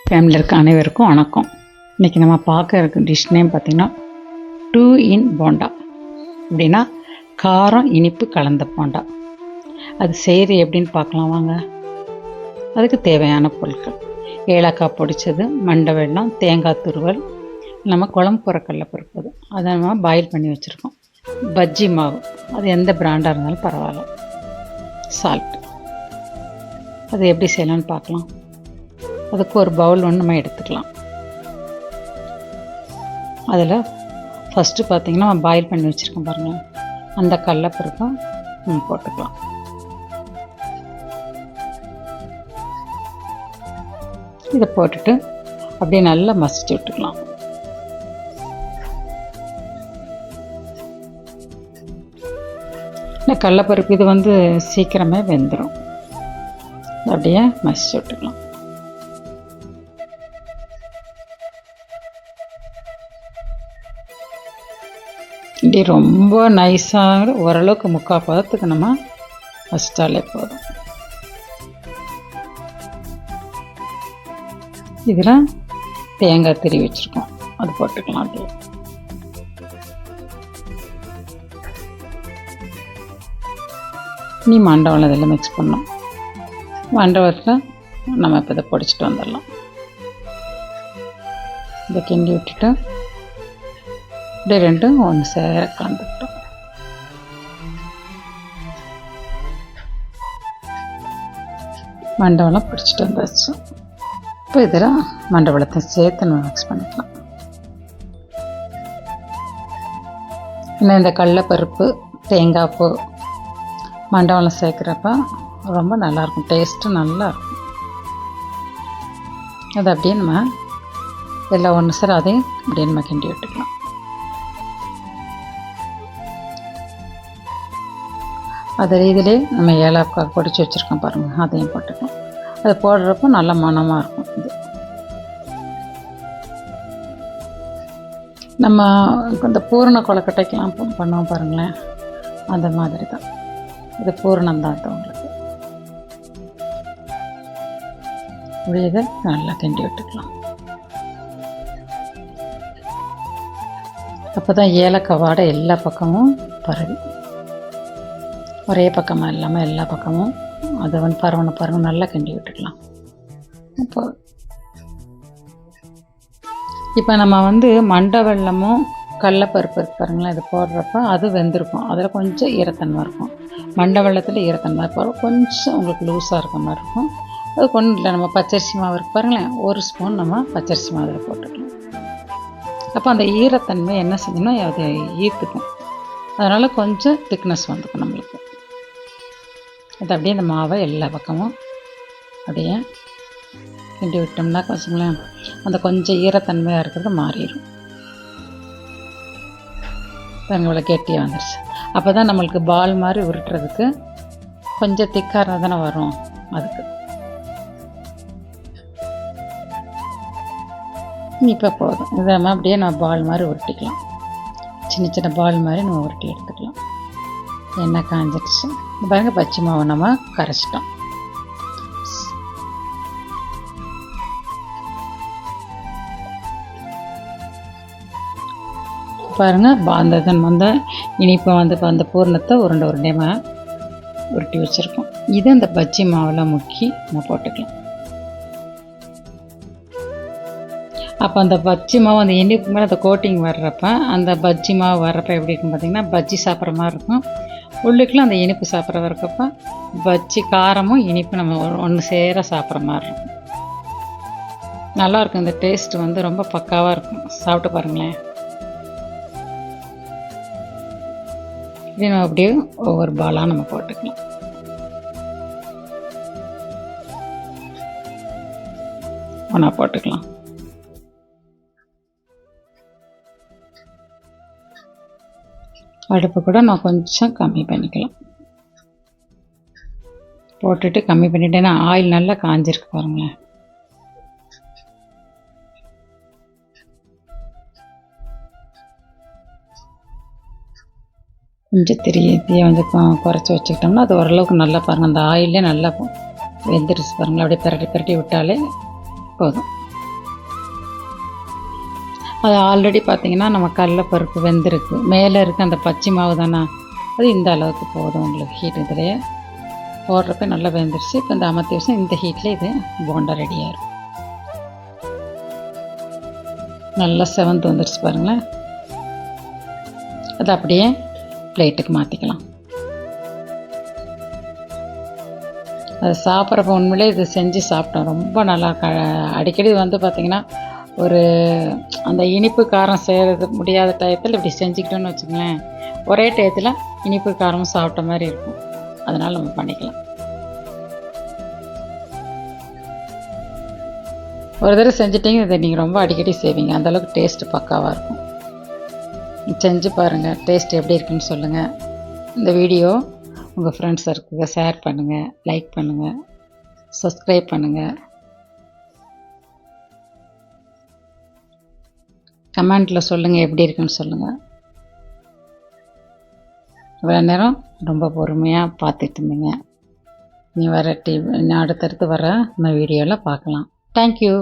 ஃபேமிலியில் இருக்க அனைவருக்கும் வணக்கம். இன்றைக்கி நம்ம பார்க்க இருக்க டிஷ் நேம் பார்த்திங்கன்னா 2 in போண்டா. அப்படின்னா காரம் இனிப்பு கலந்த போண்டா. அது செய்கிறது எப்படின்னு பார்க்கலாம் வாங்க. அதுக்கு தேவையான பொருட்கள்: ஏலக்காய் பொடிச்சது, மண்டை வெல்லம், தேங்காய் துருவல், நம்ம குழம்பு போகிற கடலைப்பருப்பு அதை நம்ம பாயில் பண்ணி வச்சுருக்கோம். பஜ்ஜி மாவு, அது எந்த பிராண்டாக இருந்தாலும் பரவாயில்ல. சால்ட். அது எப்படி செய்யலான்னு பார்க்கலாம். அதுக்கு ஒரு பவுல் ஒன்று நம்ம எடுத்துக்கலாம். அதில் ஃபஸ்ட்டு பார்த்திங்கன்னா நம்ம பாயில் பண்ணி வச்சுருக்கோம் பாருங்கள், அந்த கடலைப்பருப்பை போட்டுக்கலாம். இதை போட்டுட்டு அப்படியே நல்லா மசிச்சு விட்டுக்கலாம். இந்த கடலைப்பருப்பு இது சீக்கிரமே வெந்துடும். அப்படியே மசிச்சு விட்டுக்கலாம். இப்படி ரொம்ப நைஸாக ஓரளவுக்கு முக்கால் பதத்துக்கு நம்ம வச்சிட்டாலே போதும். இதில் தேங்காய் திருவி வச்சுருக்கோம், அது போட்டுக்கலாம். அப்படியே நீ மண்டவளம் இதெல்லாம் மிக்ஸ் பண்ணோம். மண்டவத்தில் நம்ம இப்போ இதை பொடிச்சிட்டு வந்துடலாம். இதை கிண்டி விட்டுட்டு இப்படி ரெண்டும் ஒன்று சேர கலந்துக்கிட்டோம். மண்டவளம் பிடிச்சிட்டு வந்தாச்சு. இப்போ இதில் மண்டவளத்தை சேர்த்து நம்ம மிக்ஸ் பண்ணிக்கலாம். இன்னும் இந்த கடலைப்பருப்பு, தேங்காய் பூ, மண்டவளம் சேர்க்குறப்ப ரொம்ப நல்லாயிருக்கும், டேஸ்ட்டு நல்லாயிருக்கும். அது அப்படியே நம்ம எல்லாம் ஒன்று சார் அதையும் அப்படியே நம்ம கிண்டி விட்டுக்கலாம். அதில் இதிலே நம்ம ஏலக்காய் பொடிச்சு வச்சுருக்கோம் பாருங்கள், அதையும் போட்டுக்கலாம். அது போடுறப்போ நல்ல மணமாக இருக்கும். இது நம்ம இந்த பூரண கொழுக்கட்டைக்கெலாம் பண்ணுவோம் பாருங்களேன், அந்த மாதிரி தான். இது பூரணம் தான் உங்களுக்கு. இப்படி இதை நல்லா கிண்டி விட்டுக்கலாம். அப்போ தான் ஏலக்காய் வாடை எல்லா பக்கமும் பரவி, ஒரே பக்கமாக இல்லாமல் எல்லா பக்கமும் அதை பரவணும் நல்லா கிண்டி விட்டுக்கலாம். இப்போ நம்ம மண்டை வெல்லமும் கடலைப்பருப்பு இருக்கு பாருங்களேன், இது போடுறப்ப அது வெந்திருக்கும். அதில் கொஞ்சம் ஈரத்தன்மை இருக்கும். மண்டை வெல்லத்தில் ஈரத்தன்மை இருக்கும், கொஞ்சம் உங்களுக்கு லூஸாக இருக்க மாதிரி இருக்கும். அது கொஞ்சம் இல்லை, நம்ம பச்சரிசி மாவு இருக்கு பாருங்களேன், 1 ஸ்பூன் நம்ம பச்சரிசி மாவு அதில் போட்டுக்கலாம். அப்போ அந்த ஈரத்தன்மை என்ன செஞ்சோம்னா அதை ஈர்த்துக்கும். அதனால் கொஞ்சம் திக்னஸ் வந்துக்கும் நம்மளுக்கு. அது அப்படியே இந்த மாவை எல்லா பக்கமும் அப்படியே கிண்டி விட்டோம்னா வச்சுங்களேன், அந்த கொஞ்சம் ஈரத்தன்மையாக இருக்கிறது மாறிடும். இவ்வளோ கெட்டியாக வந்துடுச்சு. அப்போ தான் நம்மளுக்கு பால் மாதிரி உருட்டுறதுக்கு கொஞ்சம் திக்காக தானே வரும். அதுக்கு இப்போ போதும். இதை அப்படியே நம்ம பால் மாதிரி உருட்டிக்கலாம். சின்ன சின்ன பால் மாதிரி நம்ம உருட்டி எடுத்துக்கலாம். எண்ணெய் காஞ்சிடுச்சு. பாருங்க, பச்சை மாவை நம்ம கரைச்சிட்டோம். பாருங்கள், அந்த இனிப்பை அந்த பூர்ணத்தை உருண்டையாக உருட்டி வச்சுருக்கோம். இதை அந்த பஜ்ஜி மாவில் முக்கி நம்ம போட்டுக்கலாம். அப்போ அந்த பஜ்ஜி மாவு அந்த இனிப்பு மேலே அந்த கோட்டிங் வர்றப்ப, அந்த பஜ்ஜி மாவு வர்றப்ப எப்படி இருக்கும் பார்த்திங்கன்னா, பஜ்ஜி சாப்பிட்ற மாதிரி இருக்கும். உள்ளுக்குலாம் அந்த இனிப்பு சாப்பிட்ற இருக்கப்போ பஜ்ஜி காரமும் இனிப்பு நம்ம ஒன்று சேர சாப்பிட்ற மாதிரி இருக்கும். நல்லாயிருக்கும். இந்த டேஸ்ட்டு ரொம்ப பக்காவாக இருக்கும். சாப்பிட்டு பாருங்களேன். இப்படி நம்ம அப்படியே ஒவ்வொரு பாலாக நம்ம போட்டுக்கலாம். ஒன்றா போட்டுக்கலாம். அடுப்பு கூட நான் கொஞ்சம் கம்மி பண்ணிக்கலாம். போட்டுட்டு கம்மி பண்ணிட்டேன்னா ஆயில் நல்லா காஞ்சிருக்கு பாருங்களேன். கொஞ்சம் தீயை குறைச்சி வச்சுக்கிட்டோம்னா அது ஓரளவுக்கு நல்லா பாருங்கள், அந்த ஆயிலே நல்லா வெந்துடுச்சு பாருங்களேன். அப்படியே பிரட்டி பிரட்டி விட்டாலே போதும். அது ஆல்ரெடி பார்த்திங்கன்னா நம்ம கடலைப்பருப்பு வெந்திருக்கு, மேலே இருக்க அந்த பச்சை மாவு தானே, அது இந்த அளவுக்கு போதும் உங்களுக்கு ஹீட். இதிலேயே போடுறப்ப நல்லா வெந்துருச்சு. இப்போ இந்த அமர்த்தி வச்சு இந்த ஹீட்டில் இது போண்டா ரெடி ஆயிடும். நல்லா செவந்து வந்துடுச்சு பாருங்களேன். அதை அப்படியே பிளேட்டுக்கு மாற்றிக்கலாம். அது சாப்பிட்றப்ப உண்மையிலே இது செஞ்சு சாப்பிட்டோம், ரொம்ப நல்லா அடிக்கடி பார்த்திங்கன்னா ஒரு அந்த இனிப்பு காரம் செய்கிறது முடியாத டயத்தில் இப்படி செஞ்சுக்கிட்டோன்னு வச்சுங்களேன், ஒரே டயத்தில் இனிப்பு காரமும் சாப்பிட்ட மாதிரி இருக்கும். அதனால் நம்ம பண்ணிக்கலாம். ஒரு தடவை செஞ்சிட்டிங்க, இதை நீங்கள் ரொம்ப அடிக்கடி செய்வீங்க. அந்தளவுக்கு டேஸ்ட்டு பக்காவாக இருக்கும். செஞ்சு பாருங்கள், டேஸ்ட் எப்படி இருக்குன்னு சொல்லுங்கள். இந்த வீடியோ உங்கள் ஃப்ரெண்ட்ஸ் சர்க்கிளுக்கு ஷேர் பண்ணுங்கள், லைக் பண்ணுங்கள், சப்ஸ்கிரைப் பண்ணுங்கள். கமெண்ட்டில் சொல்லுங்கள் எப்படி இருக்குன்னு சொல்லுங்கள். இவ்வளோ நேரம் ரொம்ப பொறுமையாக பார்த்துட்டு இருந்தீங்க. நீ வர இன்னும் அடுத்தடுத்து வர இந்த வீடியோவில் பார்க்கலாம். தேங்க்யூ.